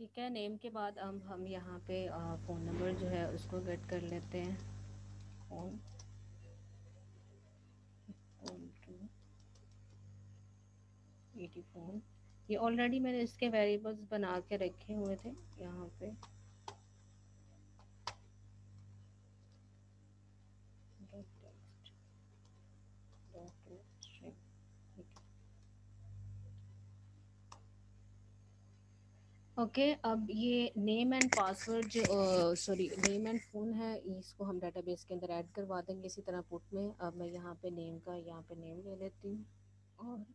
ठीक है, नेम के बाद अब हम यहाँ पे फ़ोन नंबर जो है उसको गेट कर लेते हैं। फ़ोन टू 80 फ़ोन, ये ऑलरेडी मैंने इसके वेरिएबल्स बना के रखे हुए थे यहाँ पे। डॉट टेक्स्ट डॉट स्ट्रिंग, ठीक है। ओके, अब ये नेम एंड पासवर्ड जो सॉरी नेम एंड फ़ोन है, इसको हम डाटाबेस के अंदर ऐड करवा देंगे इसी तरह पुट में। अब मैं यहाँ पे नेम का यहाँ पे नेम ले लेती हूँ और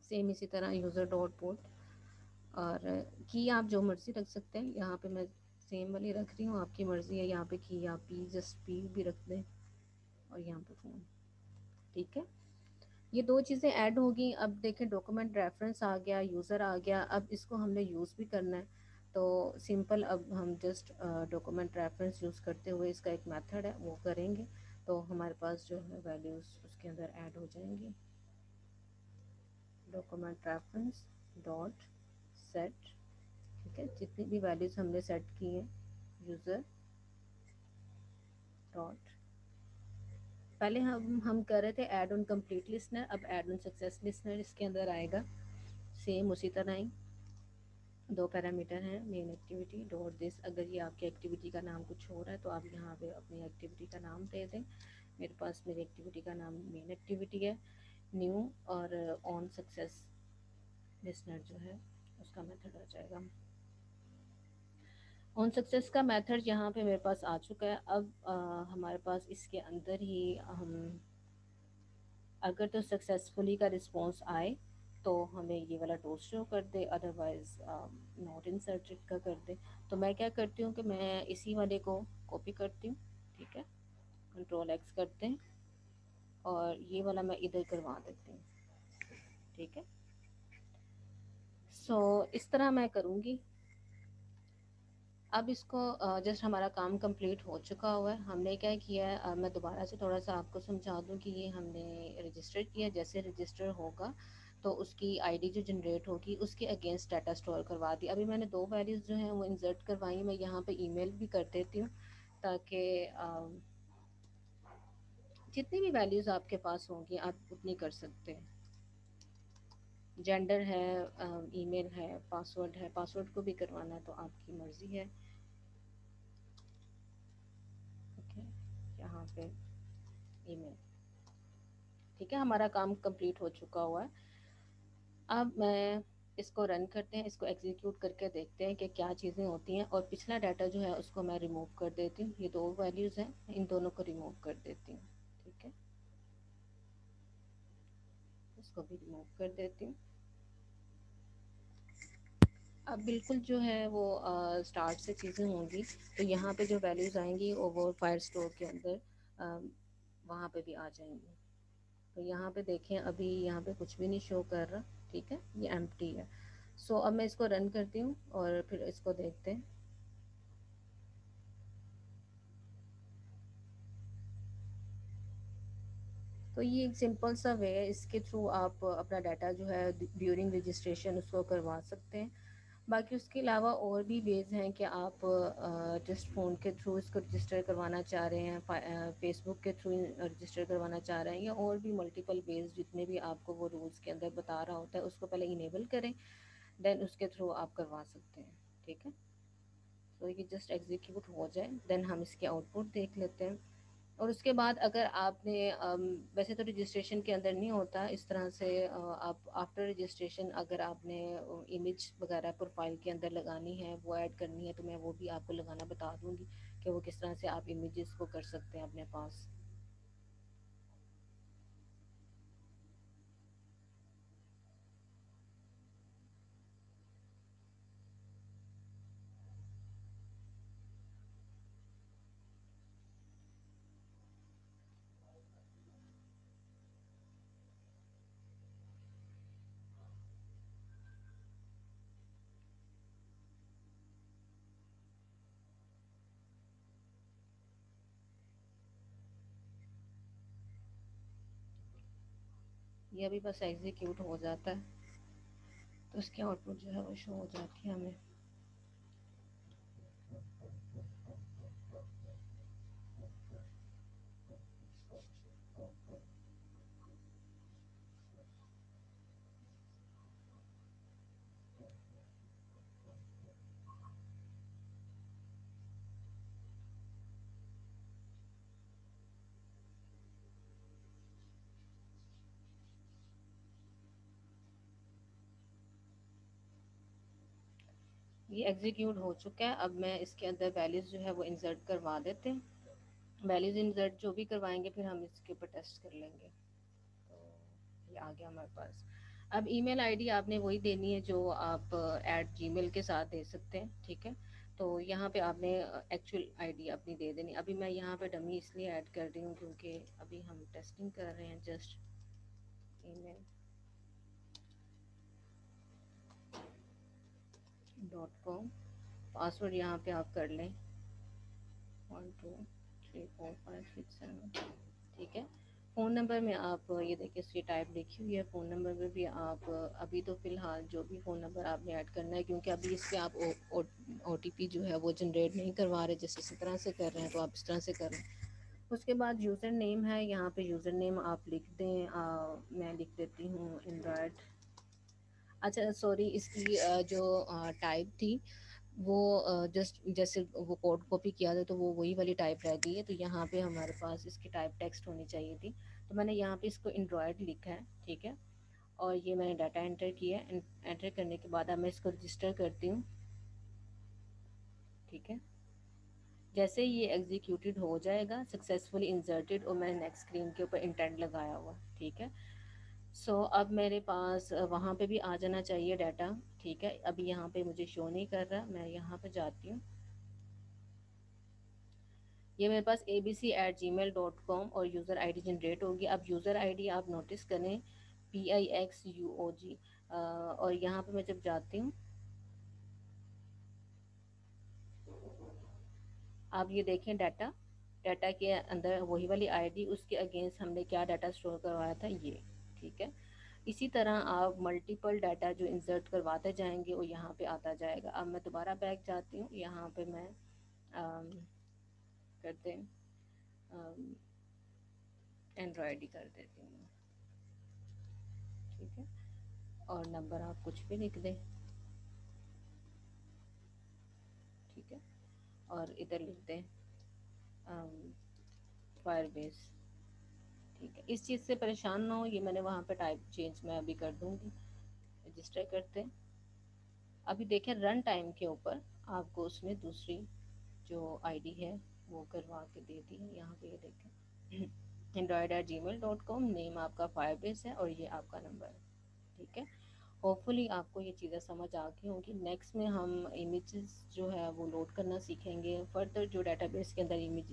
सेम इसी तरह यूज़र डॉट पुट, और की आप जो मर्ज़ी रख सकते हैं। यहाँ पे मैं सेम वाली रख रही हूँ, आपकी मर्ज़ी है यहाँ पे की आप पी जस्ट पी भी रख दें, और यहाँ पे फ़ोन। ठीक है, ये दो चीज़ें ऐड होगी। अब देखें, डॉक्यूमेंट रेफरेंस आ गया, यूज़र आ गया, अब इसको हमने यूज़ भी करना है। तो सिंपल, अब हम जस्ट डॉक्यूमेंट रेफरेंस यूज़ करते हुए इसका एक मेथड है वो करेंगे, तो हमारे पास जो है वैल्यूज़ उसके अंदर ऐड हो जाएंगी। डॉक्यूमेंट रेफरेंस डॉट सेट, ठीक है, जितनी भी वैल्यूज़ हमने सेट की हैं, यूज़र डॉट, पहले हम कर रहे थे ऐड ऑन कंप्लीट लिसनर, अब ऐड ऑन सक्सेस लिसनर इसके अंदर आएगा। सेम उसी तरह ही दो पैरामीटर हैं, मेन एक्टिविटी डॉट दिस। अगर ये आपकी एक्टिविटी का नाम कुछ हो रहा है तो आप यहाँ पे अपनी एक्टिविटी का नाम दे दें। मेरे पास मेरी एक्टिविटी का नाम मेन एक्टिविटी है, न्यू, और ऑन सक्सेस लिसनर जो है उसका मेथड आ जाएगा। ऑन सक्सेस का मेथड यहाँ पे मेरे पास आ चुका है। अब हमारे पास इसके अंदर ही हम, अगर तो सक्सेसफुली का रिस्पॉन्स आए तो हमें ये वाला टोस्ट शो कर दे, अदरवाइज नॉट इंसर्टेड का कर दे। तो मैं क्या करती हूँ कि मैं इसी वाले को कॉपी करती हूँ, ठीक है, कंट्रोल एक्स करते हैं, और ये वाला मैं इधर करवा देती हूँ। ठीक है, सो इस तरह मैं करूँगी। अब इसको जस्ट हमारा काम कंप्लीट हो चुका हुआ है। हमने क्या किया है, मैं दोबारा से थोड़ा सा आपको समझा दूं कि ये हमने रजिस्टर किया। जैसे रजिस्टर होगा तो उसकी आईडी जो जनरेट होगी उसके अगेंस्ट डाटा स्टोर करवा दी। अभी मैंने दो वैल्यूज़ जो हैं वो इंसर्ट करवाई, मैं यहाँ पे ईमेल भी कर देती हूँ ताकि जितनी भी वैल्यूज़ आपके पास होंगी आप उतनी कर सकते हैं। जेंडर है, ईमेल है, पासवर्ड है, पासवर्ड को भी करवाना है तो आपकी मर्ज़ी है। ओके, यहाँ पे ईमेल, ठीक है, हमारा काम कंप्लीट हो चुका हुआ है। अब मैं इसको रन करते हैं, इसको एग्जीक्यूट करके देखते हैं कि क्या चीज़ें होती हैं, और पिछला डाटा जो है उसको मैं रिमूव कर देती हूँ। ये दो वैल्यूज़ हैं, इन दोनों को रिमूव कर देती हूँ। ठीक है, इसको भी रिमूव कर देती हूँ। अब बिल्कुल जो है वो स्टार्ट से चीज़ें होंगी, तो यहाँ पे जो वैल्यूज़ आएंगी वो फायर स्टोर के अंदर वहाँ पे भी आ जाएंगी। तो यहाँ पे देखें, अभी यहाँ पे कुछ भी नहीं शो कर रहा, ठीक है, ये एम्प्टी है। सो अब मैं इसको रन करती हूँ और फिर इसको देखते हैं। तो ये एक सिंपल सा वे है, इसके थ्रू आप अपना डाटा जो है ड्यूरिंग रजिस्ट्रेशन उसको करवा सकते हैं। बाकी उसके अलावा और भी वेज़ हैं कि आप जस्ट फ़ोन के थ्रू इसको रजिस्टर करवाना चाह रहे हैं, फेसबुक के थ्रू रजिस्टर करवाना चाह रहे हैं, या और भी मल्टीपल वेज़ जितने भी आपको वो रूल्स के अंदर बता रहा होता है उसको पहले इनेबल करें, देन उसके थ्रू आप करवा सकते हैं। ठीक है, तो ये जस्ट एग्जीक्यूट हो जाए देन हम इसके आउटपुट देख लेते हैं। और उसके बाद अगर आपने वैसे तो रजिस्ट्रेशन के अंदर नहीं होता इस तरह से, आप आफ्टर रजिस्ट्रेशन अगर आपने इमेज वगैरह प्रोफाइल के अंदर लगानी है, वो ऐड करनी है, तो मैं वो भी आपको लगाना बता दूंगी कि वो किस तरह से आप इमेजेस को कर सकते हैं अपने पास। ये अभी बस एग्जीक्यूट हो जाता है। तो उसकी आउटपुट जो है वो शो हो जाती है हमें। ये एग्जीक्यूट हो चुका है। अब मैं इसके अंदर वैल्यूज़ जो है वो इंसर्ट करवा देते हैं। वैल्यूज़ इंसर्ट जो भी करवाएंगे फिर हम इसके ऊपर टेस्ट कर लेंगे। तो ये आ गया हमारे पास। अब ईमेल आईडी आपने वही देनी है जो आप ऐट जीमेल के साथ दे सकते हैं, ठीक है। तो यहाँ पे आपने एक्चुअल आईडी अपनी दे देनी। अभी मैं यहाँ पे डमी इसलिए ऐड कर रही हूँ क्योंकि अभी हम टेस्टिंग कर रहे हैं जस्ट। email .com। पासवर्ड यहाँ पे आप कर लें 123456 ठीक है। फ़ोन नंबर में आप ये देखिए इसकी टाइप लिखी हुई है। फ़ोन नंबर में भी आप अभी तो फ़िलहाल जो भी फ़ोन नंबर आपने ऐड करना है, क्योंकि अभी इस पर आप ओ टी पी जो है वो जनरेट नहीं करवा रहे, जैसे इसी तरह से कर रहे हैं तो आप इस तरह से कर रहे हैं। उसके बाद यूज़र नेम है, यहाँ पे यूज़र नेम आप लिख दें। मैं लिख देती हूँ एंड्रॉयड। अच्छा सॉरी, इसकी जो टाइप थी वो जस्ट जैसे वो कोड कॉपी किया था तो वो वही वाली टाइप रह गई है। तो यहाँ पे हमारे पास इसकी टाइप टेक्स्ट होनी चाहिए थी। तो मैंने यहाँ पे इसको एंड्रॉयड लिखा है, ठीक है। और ये मैंने डाटा एंटर किया है। एंटर करने के बाद अब मैं इसको रजिस्टर करती हूँ, ठीक है। जैसे ही ये एग्जीक्यूटेड हो जाएगा सक्सेसफुली इंसर्टेड, और मैंने नेक्स्ट स्क्रीन के ऊपर इंटेंट लगाया हुआ, ठीक है। अब मेरे पास वहाँ पे भी आ जाना चाहिए डाटा, ठीक है। अभी यहाँ पे मुझे शो नहीं कर रहा, मैं यहाँ पे जाती हूँ। ये मेरे पास abc@gmail.com और यूज़र आईडी जनरेट होगी। अब यूज़र आईडी आप नोटिस करें PIXUOG। और यहाँ पे मैं जब जाती हूँ, आप ये देखें डाटा, डाटा के अंदर वही वाली आईडी, उसके अगेंस्ट हमने क्या डाटा स्टोर करवाया था ये, ठीक है। इसी तरह आप मल्टीपल डाटा जो इंसर्ट करवाते जाएंगे वो यहाँ पे आता जाएगा। अब मैं दोबारा बैक जाती हूँ, यहाँ पे मैं करते हैं एंड्रॉयड ही कर देती हूँ, ठीक है। और नंबर आप कुछ भी लिख दें, ठीक है। और इधर लिख दें फायरबेस, ठीक है। इस चीज़ से परेशान ना हो, ये मैंने वहाँ पे टाइप चेंज मैं अभी कर दूँगी। रजिस्टर करते हैं। अभी देखें रन टाइम के ऊपर आपको उसने दूसरी जो आईडी है वो करवा के दे दी है। यहाँ पे ये देखें android@gmail.com, नेम आपका फायरबेस है और ये आपका नंबर है, ठीक है। होपफुली आपको ये चीज़ें समझ आ गई होंगी। नेक्स्ट में हम इमेजेस जो है वो लोड करना सीखेंगे। फर्दर जो डेटाबेस के अंदर इमेज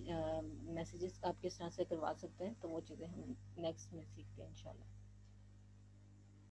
मैसेजेस आप किस तरह से करवा सकते हैं, तो वो चीज़ें हम नेक्स्ट में सीखते हैं इंशाल्लाह।